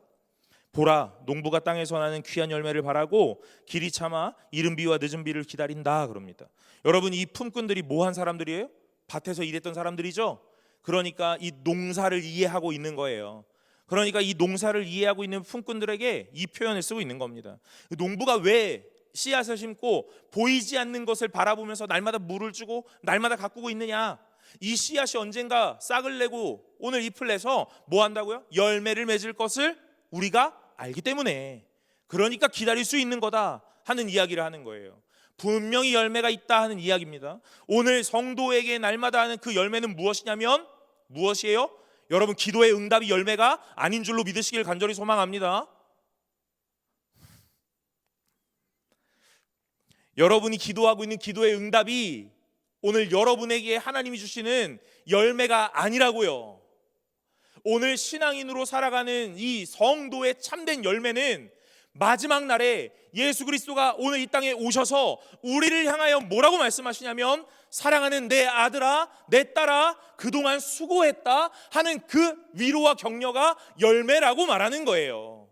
보라, 농부가 땅에서 나는 귀한 열매를 바라고 길이 참아 이른 비와 늦은 비를 기다린다 그럽니다. 여러분, 이 품꾼들이 뭐 한 사람들이에요? 밭에서 일했던 사람들이죠. 그러니까 이 농사를 이해하고 있는 거예요. 그러니까 이 농사를 이해하고 있는 품꾼들에게 이 표현을 쓰고 있는 겁니다. 농부가 왜 씨앗을 심고 보이지 않는 것을 바라보면서 날마다 물을 주고 날마다 가꾸고 있느냐? 이 씨앗이 언젠가 싹을 내고 오늘 잎을 내서 뭐 한다고요? 열매를 맺을 것을 우리가 알기 때문에, 그러니까 기다릴 수 있는 거다 하는 이야기를 하는 거예요. 분명히 열매가 있다 하는 이야기입니다. 오늘 성도에게 날마다 하는 그 열매는 무엇이냐면, 무엇이에요? 여러분, 기도의 응답이 열매가 아닌 줄로 믿으시길 간절히 소망합니다. 여러분이 기도하고 있는 기도의 응답이 오늘 여러분에게 하나님이 주시는 열매가 아니라고요. 오늘 신앙인으로 살아가는 이 성도의 참된 열매는 마지막 날에 예수 그리스도가 오늘 이 땅에 오셔서 우리를 향하여 뭐라고 말씀하시냐면, 사랑하는 내 아들아, 내 딸아, 그동안 수고했다 하는 그 위로와 격려가 열매라고 말하는 거예요.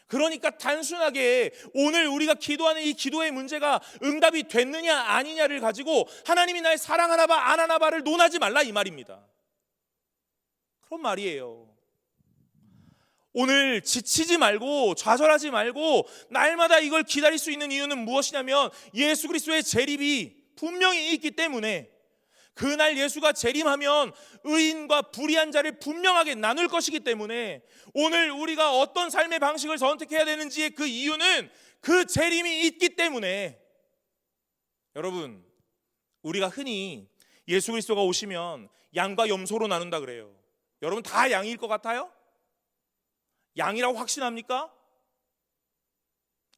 그러니까 단순하게 오늘 우리가 기도하는 이 기도의 문제가 응답이 됐느냐 아니냐를 가지고 하나님이 날 사랑하나 봐 안 하나 봐를 논하지 말라 이 말입니다. 그런 말이에요. 오늘 지치지 말고 좌절하지 말고 날마다 이걸 기다릴 수 있는 이유는 무엇이냐면, 예수 그리스도의 재림이 분명히 있기 때문에, 그날 예수가 재림하면 의인과 불의한 자를 분명하게 나눌 것이기 때문에, 오늘 우리가 어떤 삶의 방식을 선택해야 되는지의 그 이유는 그 재림이 있기 때문에. 여러분, 우리가 흔히 예수 그리스도가 오시면 양과 염소로 나눈다 그래요. 여러분, 다 양일 것 같아요? 양이라고 확신합니까?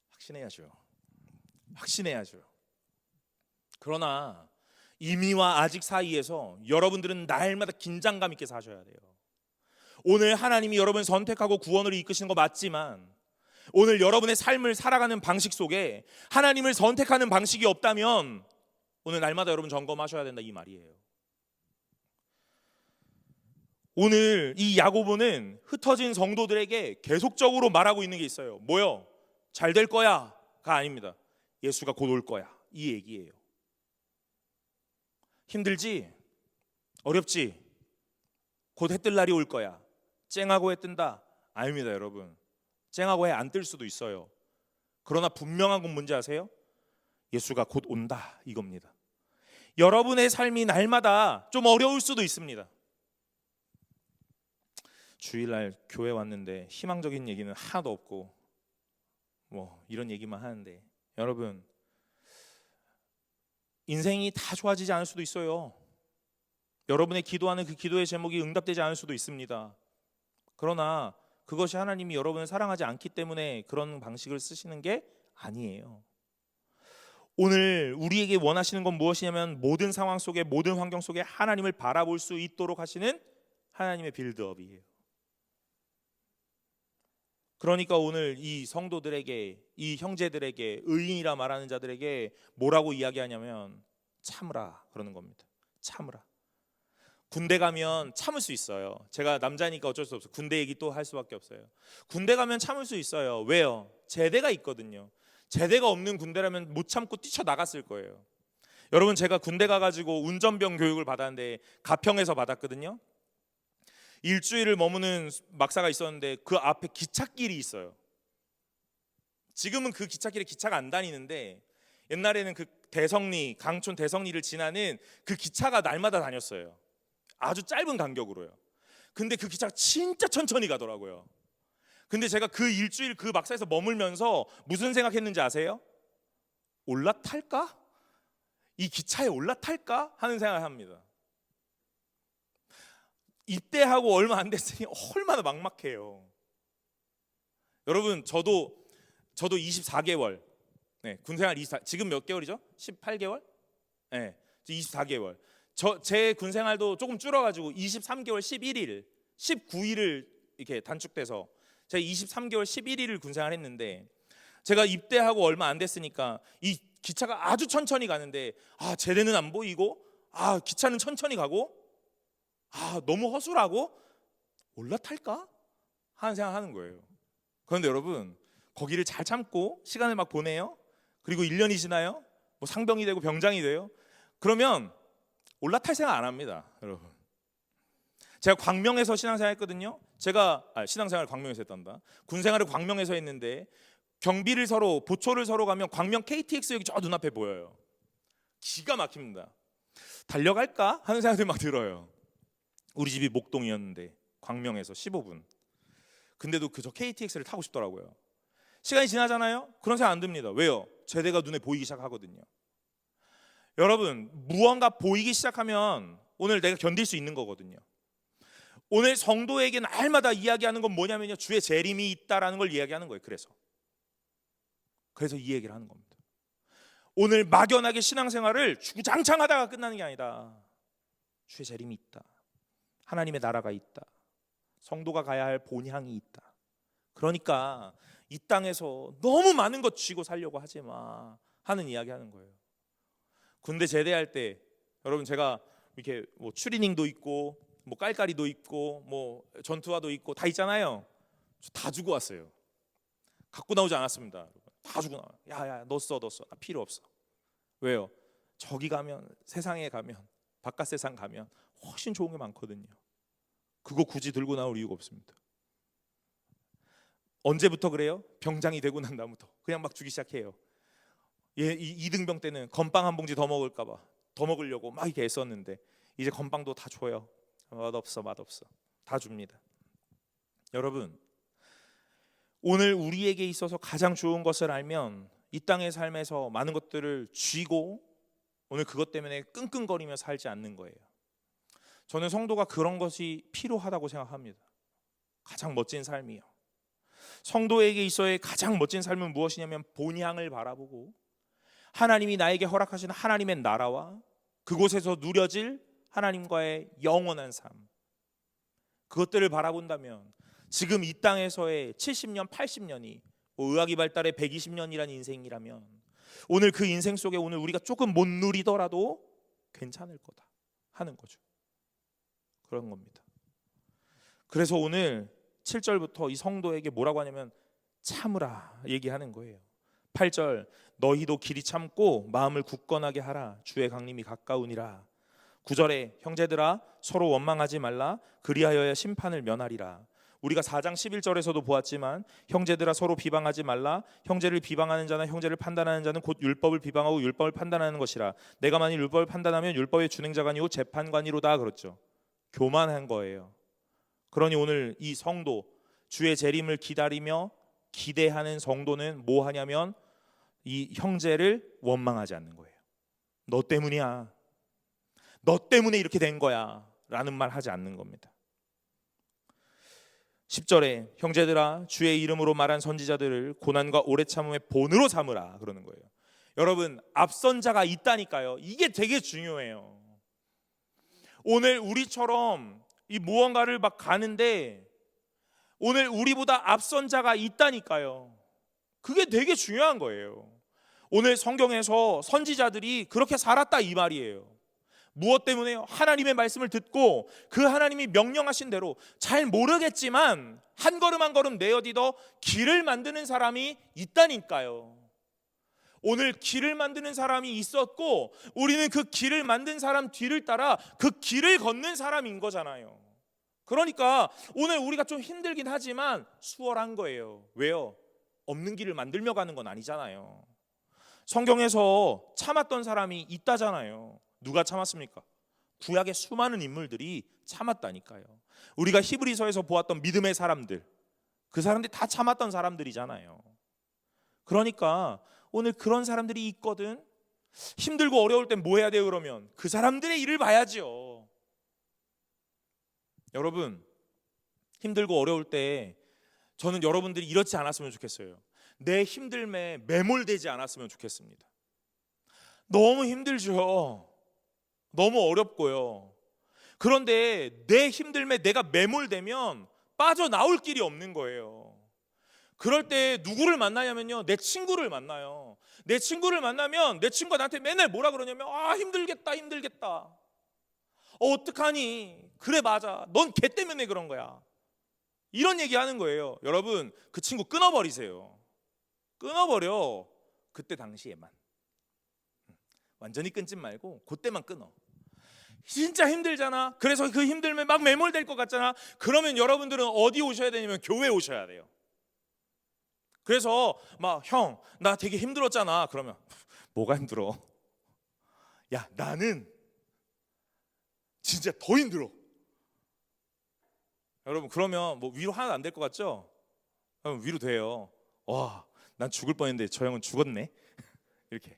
확신해야죠. 그러나 이미와 아직 사이에서 여러분들은 날마다 긴장감 있게 사셔야 돼요. 오늘 하나님이 여러분 선택하고 구원으로 이끄시는 거 맞지만, 오늘 여러분의 삶을 살아가는 방식 속에 하나님을 선택하는 방식이 없다면 오늘 날마다 여러분 점검하셔야 된다 이 말이에요. 오늘 이 야고보는 흩어진 성도들에게 계속적으로 말하고 있는 게 있어요. 뭐요? 잘 될 거야가 아닙니다. 예수가 곧 올 거야, 이 얘기예요. 힘들지? 어렵지? 곧 해 뜰 날이 올 거야. 쨍하고 해 뜬다? 아닙니다 여러분. 쨍하고 해 안 뜰 수도 있어요. 그러나 분명한 건 뭔지 아세요? 예수가 곧 온다 이겁니다. 여러분의 삶이 날마다 좀 어려울 수도 있습니다. 주일날 교회 왔는데 희망적인 얘기는 하나도 없고 뭐 이런 얘기만 하는데, 여러분, 인생이 다 좋아지지 않을 수도 있어요. 여러분의 기도하는 그 기도의 제목이 응답되지 않을 수도 있습니다. 그러나 그것이 하나님이 여러분을 사랑하지 않기 때문에 그런 방식을 쓰시는 게 아니에요. 오늘 우리에게 원하시는 건 무엇이냐면, 모든 상황 속에, 모든 환경 속에 하나님을 바라볼 수 있도록 하시는 하나님의 빌드업이에요. 그러니까 오늘 이 성도들에게, 이 형제들에게, 의인이라 말하는 자들에게 뭐라고 이야기하냐면 참으라 그러는 겁니다. 참으라. 군대 가면 참을 수 있어요. 제가 남자니까 어쩔 수 없어요. 군대 얘기 또 할 수밖에 없어요. 군대 가면 참을 수 있어요. 왜요? 제대가 있거든요. 제대가 없는 군대라면 못 참고 뛰쳐나갔을 거예요. 여러분, 제가 군대 가가지고 운전병 교육을 받았는데 가평에서 받았거든요. 일주일을 머무는 막사가 있었는데 그 앞에 기찻길이 있어요. 지금은 그 기찻길에 기차가 안 다니는데 옛날에는 그 대성리, 강촌 대성리를 지나는 그 기차가 날마다 다녔어요. 아주 짧은 간격으로요. 근데 그 기차가 진짜 천천히 가더라고요. 근데 제가 그 일주일 그 막사에서 머물면서 무슨 생각했는지 아세요? 올라탈까? 이 기차에 올라탈까? 하는 생각을 합니다. 입대하고 얼마 안 됐으니 얼마나 막막해요. 여러분, 저도 24개월 군 생활 24, 지금 몇 개월이죠? 18개월? 네, 24개월. 제 군 생활도 조금 줄어가지고 23개월 11일, 19일을 이렇게 단축돼서 제가 23개월 11일을 군 생활했는데, 제가 입대하고 얼마 안 됐으니까 이 기차가 아주 천천히 가는데 제대는 안 보이고 기차는 천천히 가고 너무 허술하고 올라탈까 하는 생각하는 거예요. 그런데 여러분, 거기를 잘 참고 시간을 막 보내요. 그리고 1년이 지나요. 뭐 상병이 되고 병장이 돼요. 그러면 올라탈 생각 안 합니다, 여러분. 제가 광명에서 신앙생활 했거든요. 신앙생활을 광명에서 했단다. 군생활을 광명에서 했는데 경비를 서로 보초를 서로 가면 광명 KTX역이 저 눈앞에 보여요. 기가 막힙니다. 달려갈까 하는 생각이 막 들어요. 우리 집이 목동이었는데 광명에서 15분. 근데도 그저 KTX를 타고 싶더라고요. 시간이 지나잖아요. 그런 생각 안 듭니다. 왜요? 제대가 눈에 보이기 시작하거든요. 여러분, 무언가 보이기 시작하면 오늘 내가 견딜 수 있는 거거든요. 오늘 성도에게 날마다 이야기하는 건 뭐냐면요, 주의 재림이 있다라는 걸 이야기하는 거예요. 그래서 이 얘기를 하는 겁니다. 오늘 막연하게 신앙생활을 주구장창 하다가 끝나는 게 아니다. 주의 재림이 있다. 하나님의 나라가 있다. 성도가 가야 할 본향이 있다. 그러니까 이 땅에서 너무 많은 것 쥐고 살려고 하지 마 하는 이야기 하는 거예요. 군대 제대할 때 여러분, 제가 이렇게 뭐 추리닝도 있고 뭐 깔깔이도 있고 뭐 전투화도 있고 다 있잖아요. 다 주고 왔어요. 갖고 나오지 않았습니다. 다 주고 나와요. 야야, 너 써. 나 필요 없어. 왜요? 저기 가면, 세상에 가면, 바깥 세상 가면 훨씬 좋은 게 많거든요. 그거 굳이 들고 나올 이유가 없습니다. 언제부터 그래요? 병장이 되고 난 다음부터 그냥 막 주기 시작해요. 이등병 때는 건빵 한 봉지 더 먹을까봐 더 먹으려고 막 이렇게 애썼는데 이제 건빵도 다 줘요. 맛없어 다 줍니다. 여러분, 오늘 우리에게 있어서 가장 좋은 것을 알면 이 땅의 삶에서 많은 것들을 쥐고 오늘 그것 때문에 끙끙거리며 살지 않는 거예요. 저는 성도가 그런 것이 필요하다고 생각합니다. 가장 멋진 삶이요. 성도에게 있어의 가장 멋진 삶은 무엇이냐면 본향을 바라보고 하나님이 나에게 허락하신 하나님의 나라와 그곳에서 누려질 하나님과의 영원한 삶, 그것들을 바라본다면 지금 이 땅에서의 70년, 80년이 의학이 발달해 120년이라는 인생이라면 오늘 그 인생 속에 오늘 우리가 조금 못 누리더라도 괜찮을 거다 하는 거죠. 그런 겁니다. 그래서 오늘 7절부터 이 성도에게 뭐라고 하냐면 참으라 얘기하는 거예요. 8절, 너희도 길이 참고 마음을 굳건하게 하라. 주의 강림이 가까우니라. 9절에 형제들아 서로 원망하지 말라. 그리하여야 심판을 면하리라. 우리가 4장 11절에서도 보았지만 형제들아 서로 비방하지 말라. 형제를 비방하는 자나 형제를 판단하는 자는 곧 율법을 비방하고 율법을 판단하는 것이라. 내가 만일 율법을 판단하면 율법의 준행자가 아니고 재판관이로다. 그렇죠. 교만한 거예요. 그러니 오늘 이 성도, 주의 재림을 기다리며 기대하는 성도는 뭐 하냐면 이 형제를 원망하지 않는 거예요. 너 때문이야. 너 때문에 이렇게 된 거야 라는 말 하지 않는 겁니다. 10절에 형제들아 주의 이름으로 말한 선지자들을 고난과 오래 참음의 본으로 삼으라 그러는 거예요. 여러분, 앞선 자가 있다니까요. 이게 되게 중요해요. 오늘 우리처럼 이 무언가를 막 가는데 오늘 우리보다 앞선 자가 있다니까요. 그게 되게 중요한 거예요. 오늘 성경에서 선지자들이 그렇게 살았다 이 말이에요. 무엇 때문에요? 하나님의 말씀을 듣고 그 하나님이 명령하신 대로 잘 모르겠지만 한 걸음 한 걸음 내어디뎌 길을 만드는 사람이 있다니까요. 오늘 길을 만드는 사람이 있었고 우리는 그 길을 만든 사람 뒤를 따라 그 길을 걷는 사람인 거잖아요. 그러니까 오늘 우리가 좀 힘들긴 하지만 수월한 거예요. 왜요? 없는 길을 만들며 가는 건 아니잖아요. 성경에서 참았던 사람이 있다잖아요. 누가 참았습니까? 구약의 수많은 인물들이 참았다니까요. 우리가 히브리서에서 보았던 믿음의 사람들, 그 사람들이 다 참았던 사람들이잖아요. 그러니까 오늘 그런 사람들이 있거든. 힘들고 어려울 땐 뭐 해야 돼요? 그러면 그 사람들의 일을 봐야죠. 여러분, 힘들고 어려울 때 저는 여러분들이 이렇지 않았으면 좋겠어요. 내 힘듦에 매몰되지 않았으면 좋겠습니다. 너무 힘들죠. 너무 어렵고요. 그런데 내 힘듦에 내가 매몰되면 빠져나올 길이 없는 거예요. 그럴 때 누구를 만나냐면요, 내 친구를 만나요. 내 친구를 만나면 내 친구가 나한테 맨날 뭐라 그러냐면, 힘들겠다. 어떡하니? 그래, 맞아, 넌 걔 때문에 그런 거야. 이런 얘기 하는 거예요. 여러분, 그 친구 끊어버리세요. 끊어버려. 그때 당시에만. 완전히 끊지 말고 그때만 끊어. 진짜 힘들잖아. 그래서 그 힘들면 막 매몰될 것 같잖아. 그러면 여러분들은 어디 오셔야 되냐면 교회 오셔야 돼요. 그래서 막, 형, 나 되게 힘들었잖아. 그러면 뭐가 힘들어? 야, 나는 진짜 더 힘들어. 여러분, 그러면 뭐 위로 하나도 안 될 것 같죠? 그럼 위로 돼요. 와, 난 죽을 뻔했는데 저 형은 죽었네. 이렇게.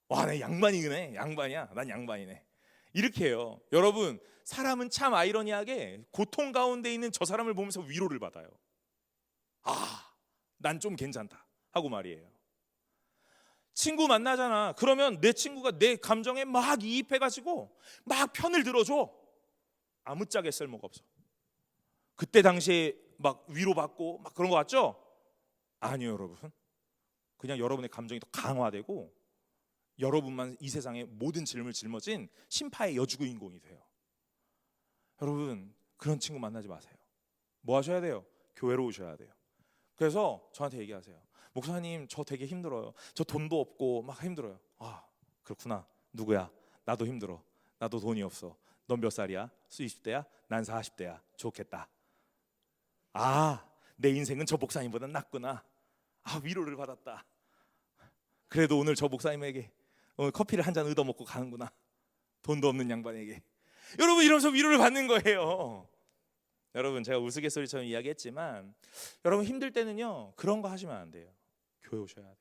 와, 나 양반이네. 양반이야. 난 양반이네. 이렇게 해요. 여러분, 사람은 참 아이러니하게 고통 가운데 있는 저 사람을 보면서 위로를 받아요. 난 좀 괜찮다 하고 말이에요. 친구 만나잖아. 그러면 내 친구가 내 감정에 막 이입해가지고 막 편을 들어줘. 아무짝에 쓸모가 없어. 그때 당시에 막 위로받고 막 그런 거 같죠? 아니요, 여러분. 그냥 여러분의 감정이 더 강화되고 여러분만 이 세상의 모든 짐을 짊어진 심파의 여주인공이 돼요. 여러분, 그런 친구 만나지 마세요. 뭐 하셔야 돼요? 교회로 오셔야 돼요. 그래서 저한테 얘기하세요. 목사님, 저 되게 힘들어요. 저 돈도 없고 막 힘들어요. 그렇구나. 누구야? 나도 힘들어. 나도 돈이 없어. 넌 몇 살이야? 20대야? 난 40대야. 좋겠다. 내 인생은 저 목사님보다 낫구나. 위로를 받았다. 그래도 오늘 저 목사님에게 오늘 커피를 한 잔 얻어먹고 가는구나. 돈도 없는 양반에게. 여러분, 이러면서 위로를 받는 거예요. 여러분, 제가 우스갯소리처럼 이야기했지만 여러분, 힘들 때는요, 그런 거 하시면 안 돼요. 교회 오셔야 돼요.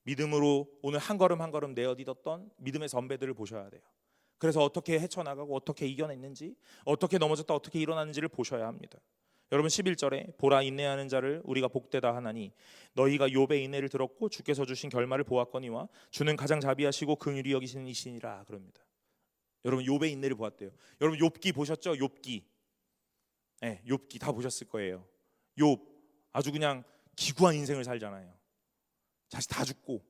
믿음으로 오늘 한 걸음 한 걸음 내어딛었던 믿음의 선배들을 보셔야 돼요. 그래서 어떻게 헤쳐나가고 어떻게 이겨냈는지, 어떻게 넘어졌다 어떻게 일어났는지를 보셔야 합니다. 여러분, 11절에 보라, 인내하는 자를 우리가 복되다 하나니 너희가 욥의 인내를 들었고 주께서 주신 결말을 보았거니와 주는 가장 자비하시고 긍휼히 여기시는 이시니라 그럽니다. 여러분, 욥의 인내를 보았대요. 여러분, 욥기 보셨죠? 욥기. 네, 욥기 다 보셨을 거예요. 욥 아주 그냥 기구한 인생을 살잖아요. 자식 다 죽고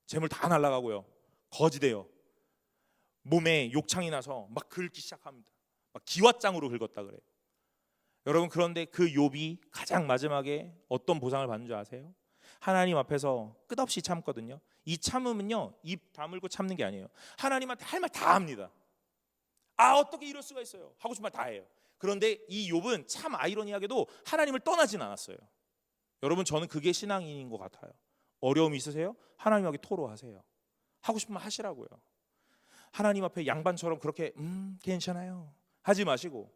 재물 다 날아가고요. 거지돼요. 몸에 욕창이 나서 막 긁기 시작합니다. 막 기왓장으로 긁었다 그래요. 여러분, 그런데 그 욥이 가장 마지막에 어떤 보상을 받는 줄 아세요? 하나님 앞에서 끝없이 참거든요. 이 참음은요, 입 다물고 참는 게 아니에요. 하나님한테 할 말 다 합니다. 어떻게 이럴 수가 있어요? 하고 싶은 말 다 해요. 그런데 이 욥은 참 아이러니하게도 하나님을 떠나진 않았어요. 여러분, 저는 그게 신앙인인 것 같아요. 어려움이 있으세요? 하나님에게 토로하세요. 하고 싶은 말 하시라고요. 하나님 앞에 양반처럼 그렇게 괜찮아요 하지 마시고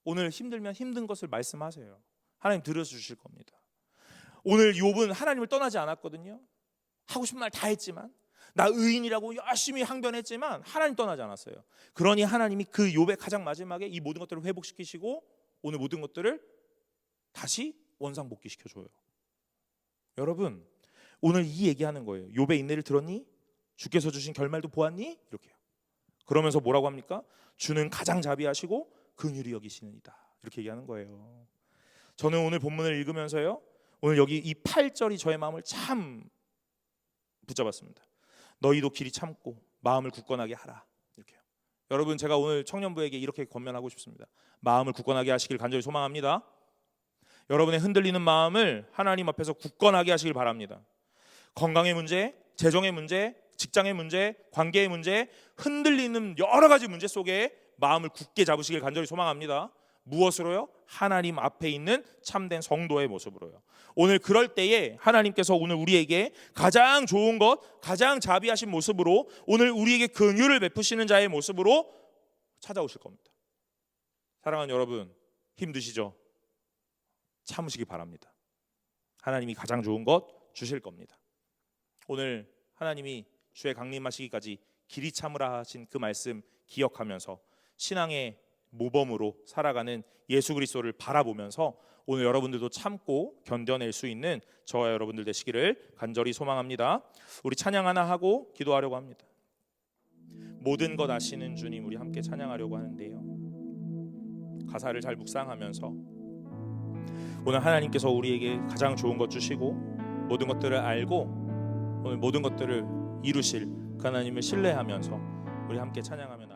오늘 힘들면 힘든 것을 말씀하세요. 하나님 들어주실 겁니다. 오늘 욥은 하나님을 떠나지 않았거든요. 하고 싶은 말 다 했지만, 나 의인이라고 열심히 항변했지만 하나님 떠나지 않았어요. 그러니 하나님이 그 욥의 가장 마지막에 이 모든 것들을 회복시키시고 오늘 모든 것들을 다시 원상복귀시켜줘요. 여러분, 오늘 이 얘기하는 거예요. 욥의 인내를 들었니? 주께서 주신 결말도 보았니? 이렇게요. 그러면서 뭐라고 합니까? 주는 가장 자비하시고 긍휼히 여기시는이다. 이렇게 얘기하는 거예요. 저는 오늘 본문을 읽으면서요, 오늘 여기 이 8절이 저의 마음을 참 붙잡았습니다. 너희도 길이 참고 마음을 굳건하게 하라. 이렇게요. 여러분, 제가 오늘 청년부에게 이렇게 권면하고 싶습니다. 마음을 굳건하게 하시길 간절히 소망합니다. 여러분의 흔들리는 마음을 하나님 앞에서 굳건하게 하시길 바랍니다. 건강의 문제, 재정의 문제, 직장의 문제, 관계의 문제, 흔들리는 여러 가지 문제 속에 마음을 굳게 잡으시길 간절히 소망합니다. 무엇으로요? 하나님 앞에 있는 참된 성도의 모습으로요. 오늘 그럴 때에 하나님께서 오늘 우리에게 가장 좋은 것, 가장 자비하신 모습으로 오늘 우리에게 긍휼을 베푸시는 자의 모습으로 찾아오실 겁니다. 사랑하는 여러분, 힘드시죠? 참으시기 바랍니다. 하나님이 가장 좋은 것 주실 겁니다. 오늘 하나님이 주의 강림하시기까지 길이 참으라 하신 그 말씀 기억하면서 신앙의 모범으로 살아가는 예수 그리스도를 바라보면서 오늘 여러분들도 참고 견뎌낼 수 있는 저와 여러분들 되시기를 간절히 소망합니다. 우리 찬양 하나 하고 기도하려고 합니다. 모든 것 아시는 주님, 우리 함께 찬양하려고 하는데요. 가사를 잘 묵상하면서 오늘 하나님께서 우리에게 가장 좋은 것 주시고 모든 것들을 알고 오늘 모든 것들을 이루실 그 하나님을 신뢰하면서 우리 함께 찬양하면